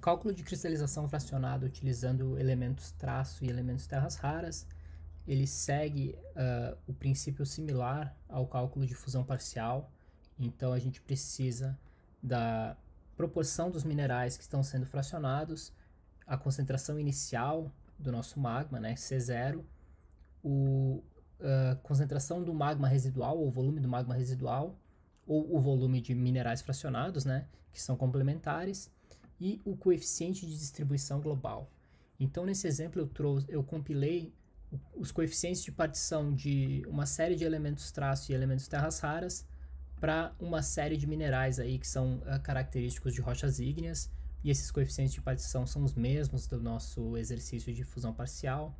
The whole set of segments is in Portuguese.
cálculo de cristalização fracionada utilizando elementos traço e elementos terras raras, ele segue o princípio similar ao cálculo de fusão parcial. Então a gente precisa da proporção dos minerais que estão sendo fracionados, a concentração inicial do nosso magma, né, C0, a concentração do magma residual, ou volume do magma residual, ou o volume de minerais fracionados, né, que são complementares, e o coeficiente de distribuição global. Então, nesse exemplo, eu compilei os coeficientes de partição de uma série de elementos traço e elementos terras raras para uma série de minerais aí que são característicos de rochas ígneas, e esses coeficientes de partição são os mesmos do nosso exercício de fusão parcial,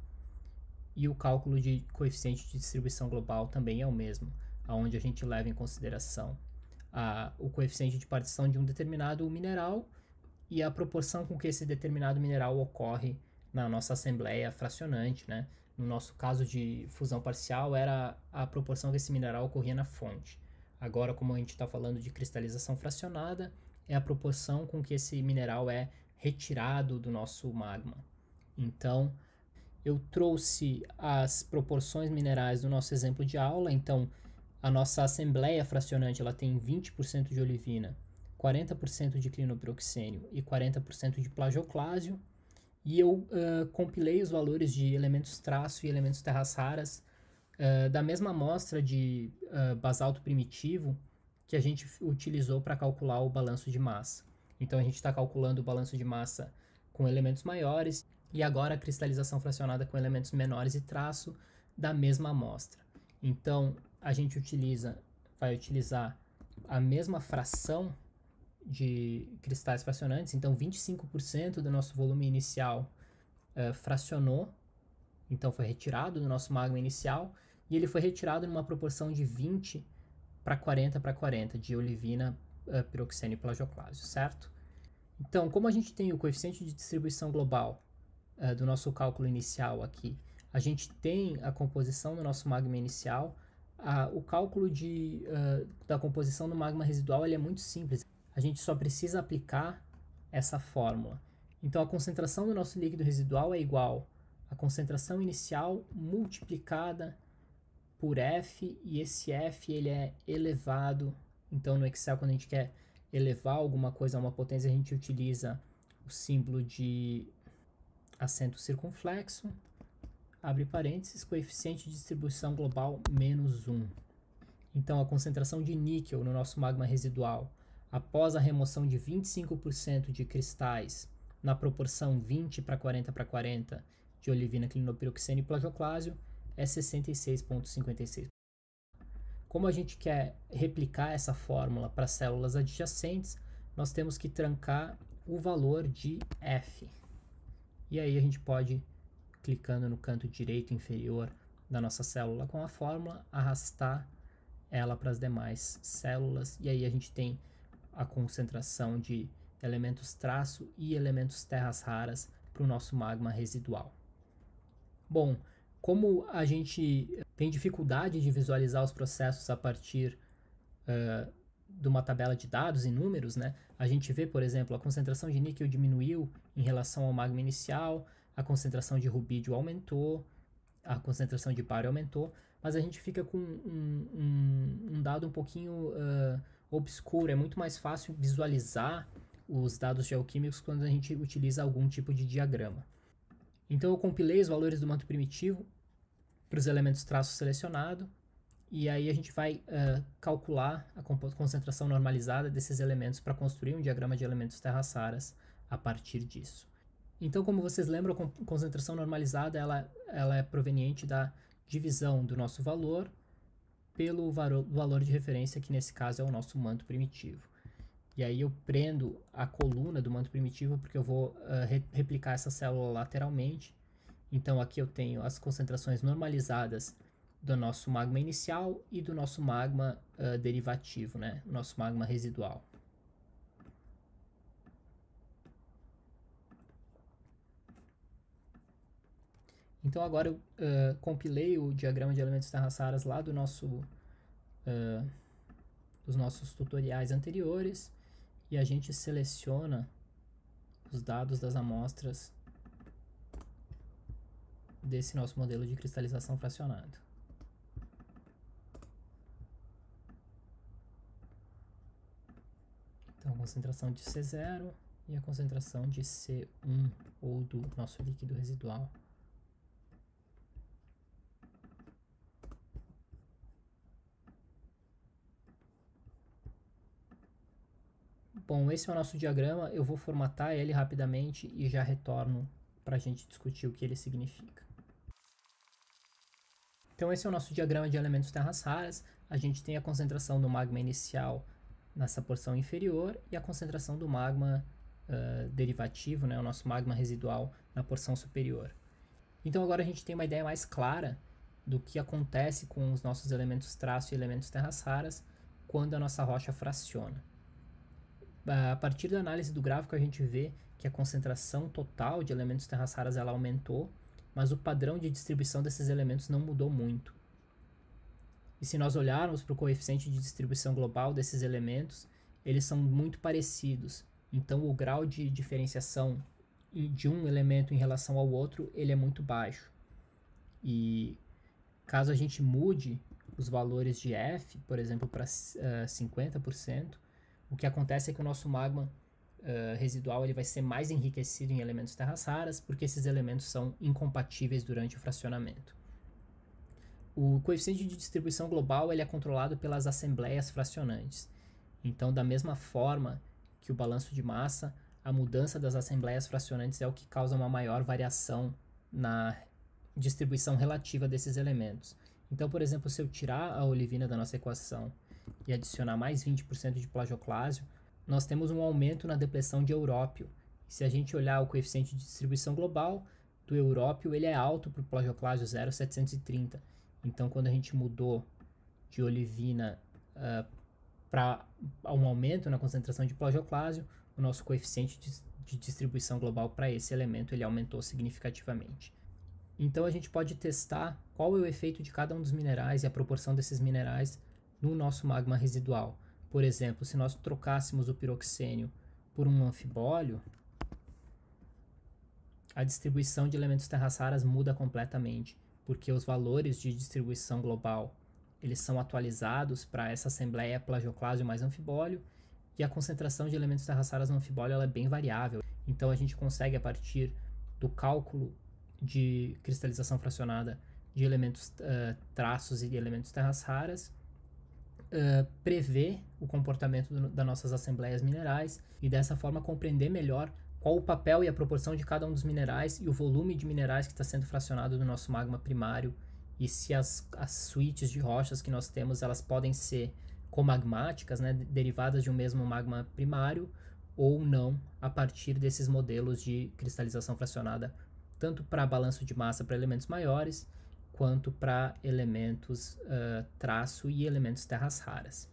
e o cálculo de coeficiente de distribuição global também é o mesmo, onde a gente leva em consideração o coeficiente de partição de um determinado mineral e a proporção com que esse determinado mineral ocorre na nossa assembleia fracionante, né? No nosso caso de fusão parcial, era a proporção que esse mineral ocorria na fonte. Agora, como a gente está falando de cristalização fracionada, é a proporção com que esse mineral é retirado do nosso magma. Então, eu trouxe as proporções minerais do nosso exemplo de aula. Então, a nossa assembleia fracionante ela tem 20% de olivina, 40% de clinopiroxênio e 40% de plagioclásio. E eu compilei os valores de elementos traço e elementos terras raras da mesma amostra de basalto primitivo que a gente utilizou para calcular o balanço de massa. Então a gente está calculando o balanço de massa com elementos maiores e agora a cristalização fracionada com elementos menores e traço da mesma amostra. Então a gente vai utilizar a mesma fração de cristais fracionantes, então 25% do nosso volume inicial fracionou, então foi retirado do nosso magma inicial, e ele foi retirado numa proporção de 20 para 40 para 40 de olivina, piroxênio e plagioclásio, certo? Então, como a gente tem o coeficiente de distribuição global do nosso cálculo inicial aqui, a gente tem a composição do nosso magma inicial, o cálculo da composição do magma residual ele é muito simples. A gente só precisa aplicar essa fórmula. Então, a concentração do nosso líquido residual é igual à concentração inicial multiplicada por F, e esse F ele é elevado. Então, no Excel, quando a gente quer elevar alguma coisa a uma potência, a gente utiliza o símbolo de acento circunflexo, abre parênteses, coeficiente de distribuição global menos 1. Então, a concentração de níquel no nosso magma residual, após a remoção de 25% de cristais na proporção 20 para 40 de olivina, clinopiroxênio e plagioclásio, é 66,56. Como a gente quer replicar essa fórmula para células adjacentes, nós temos que trancar o valor de F. E aí a gente pode, clicando no canto direito inferior da nossa célula com a fórmula, arrastar ela para as demais células, e aí a gente tem a concentração de elementos traço e elementos terras raras para o nosso magma residual. Bom, como a gente tem dificuldade de visualizar os processos a partir de uma tabela de dados e números, né? A gente vê, por exemplo, a concentração de níquel diminuiu em relação ao magma inicial, a concentração de rubídio aumentou, a concentração de bário aumentou, mas a gente fica com um dado um pouquinho obscuro. É muito mais fácil visualizar os dados geoquímicos quando a gente utiliza algum tipo de diagrama. Então eu compilei os valores do manto primitivo para os elementos traço selecionado, e aí a gente vai calcular a concentração normalizada desses elementos para construir um diagrama de elementos terras raras a partir disso. Então, como vocês lembram, a concentração normalizada ela é proveniente da divisão do nosso valor pelo valor de referência, que nesse caso é o nosso manto primitivo. E aí eu prendo a coluna do manto primitivo porque eu vou replicar essa célula lateralmente. Então aqui eu tenho as concentrações normalizadas do nosso magma inicial e do nosso magma derivativo, né? Nosso magma residual. Então agora eu compilei o diagrama de elementos terras raras lá dos nossos tutoriais anteriores, e a gente seleciona os dados das amostras desse nosso modelo de cristalização fracionada. Então, a concentração de C0 e a concentração de C1, ou do nosso líquido residual. Bom, esse é o nosso diagrama, eu vou formatar ele rapidamente e já retorno para a gente discutir o que ele significa. Então esse é o nosso diagrama de elementos terras raras, a gente tem a concentração do magma inicial nessa porção inferior e a concentração do magma derivativo, né, o nosso magma residual, na porção superior. Então agora a gente tem uma ideia mais clara do que acontece com os nossos elementos traço e elementos terras raras quando a nossa rocha fraciona. A partir da análise do gráfico a gente vê que a concentração total de elementos terras raras ela aumentou, mas o padrão de distribuição desses elementos não mudou muito. E se nós olharmos para o coeficiente de distribuição global desses elementos, eles são muito parecidos. Então o grau de diferenciação de um elemento em relação ao outro, ele é muito baixo. E caso a gente mude os valores de F, por exemplo, para 50%, o que acontece é que o nosso magma residual ele vai ser mais enriquecido em elementos terras raras, porque esses elementos são incompatíveis durante o fracionamento. O coeficiente de distribuição global ele é controlado pelas assembleias fracionantes. Então, da mesma forma que o balanço de massa, a mudança das assembleias fracionantes é o que causa uma maior variação na distribuição relativa desses elementos. Então, por exemplo, se eu tirar a olivina da nossa equação e adicionar mais 20% de plagioclásio, nós temos um aumento na depressão de európio. E se a gente olhar o coeficiente de distribuição global do európio, ele é alto para o plagioclásio 0,730. Então, quando a gente mudou de olivina para um aumento na concentração de plagioclásio, o nosso coeficiente de distribuição global para esse elemento ele aumentou significativamente. Então, a gente pode testar qual é o efeito de cada um dos minerais e a proporção desses minerais no nosso magma residual. Por exemplo, se nós trocássemos o piroxênio por um anfibólio, a distribuição de elementos terras raras muda completamente, porque os valores de distribuição global eles são atualizados para essa assembleia plagioclásio mais anfibólio, e a concentração de elementos terras raras no anfibólio ela é bem variável. Então a gente consegue, a partir do cálculo de cristalização fracionada de elementos traços e de elementos terras raras, prever o comportamento das nossas assembleias minerais e dessa forma compreender melhor qual o papel e a proporção de cada um dos minerais e o volume de minerais que está sendo fracionado no nosso magma primário, e se as suítes de rochas que nós temos elas podem ser comagmáticas, né, derivadas de um mesmo magma primário ou não, a partir desses modelos de cristalização fracionada, tanto para balanço de massa para elementos maiores quanto para elementos traço e elementos terras raras.